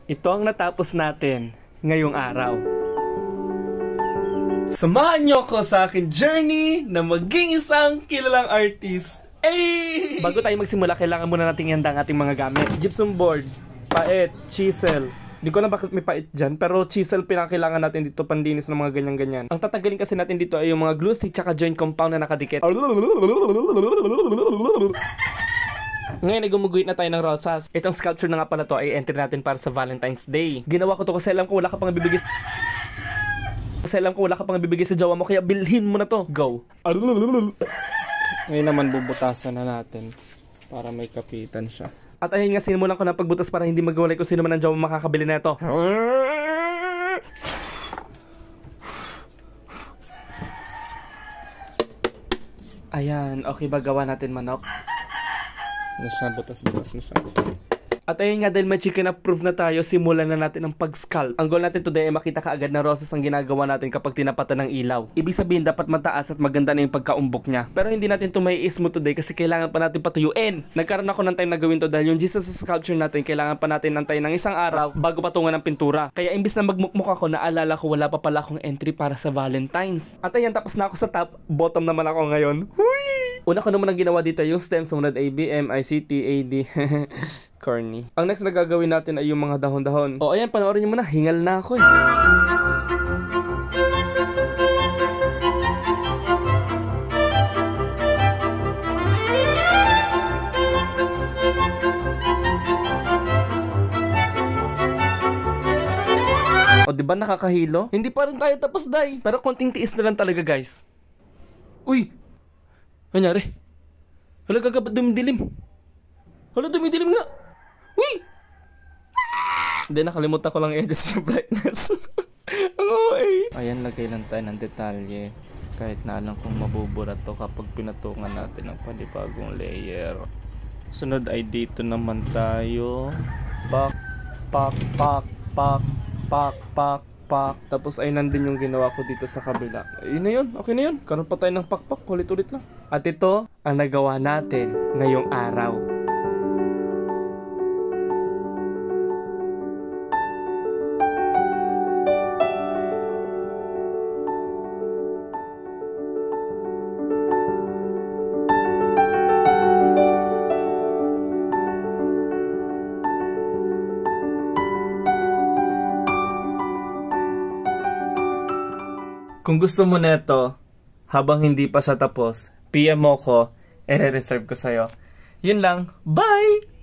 Ito ang natapos natin ngayong araw. Samahan niyo ako sa aking journey na maging isang kilalang artist. Ay! Bago tayo magsimula, kailangan muna natin ihanda ang ating mga gamit. Gypsum board, paet, chisel. Di ko na bakit may pait dyan, pero chisel pinakailangan natin dito pandinis ng mga ganyan-ganyan. Ang tatagalin kasi natin dito ay yung mga glue stick tsaka joint compound na nakadikit. Ngayon ay gumuguhit na tayo ng rosas. Itong sculpture na nga pala to ay entry natin para sa Valentine's Day. Ginawa ko to kasi alam ko wala ka pang bibigay. Sa jowa mo, kaya bilhin mo na to. Go! Ngayon naman bubutasan na natin para may kapitan siya. At ayun nga, sinimulan ko na pagbutas para hindi magwalay kung sino man ang jowa makakabili na ito. Ayan, okay ba gawa natin manok? Butas-butas na siya. At ayun nga, dahil may chicken approved na tayo, simulan na natin ang pag-scalp. Ang goal natin today ay makita kaagad na rosas ang ginagawa natin kapag tinapatan ng ilaw. Ibig sabihin, dapat mataas at maganda na yung pagkaumbok niya. Pero hindi natin ito maiis mo today kasi kailangan pa natin patuyuin. Nagkaroon ako ng time na gawin to dahil yung Jesus sculpture natin, kailangan pa natin nantayin ng isang araw bago patungan ng pintura. Kaya imbis na magmukmuk ako, naalala ko wala pa pala akong entry para sa Valentine's. At ayan, tapos na ako sa top, bottom naman ako ngayon. Hui! Una ko naman ang ginawa dito yung stem, sumunod ABM, ICT, AD. Corny. Ang next na gagawin natin ay yung mga dahon-dahon. O ayan, panoorin nyo muna. Hingal na ako eh. O diba nakakahilo? Hindi pa rin tayo tapos, day. Pero konting tiis na lang talaga, guys. Uy! Nangyari? Hala, gagabat dumidilim. Hala, dumidilim nga. Uy! Hindi, nakalimutan ko lang i-adjust yung brightness. Okay. Ayan, lagay lang tayo ng detalye. Kahit na alam kung mabubura to kapag pinatungan natin ng panibagong layer. Sunod ay dito naman tayo. Pak, pak, pak, pak, pak, pak, pak. Tapos ay nandun yung ginawa ko dito sa kabila. Yun na yun, okay na yun. Karoon pa tayo ng pak-pak, ulit-ulit lang. At ito ang nagawa natin ngayong araw. Kung gusto mo neto, habang hindi pa siya tapos, PM mo ko, i-reserve ko sa'yo. Yun lang. Bye!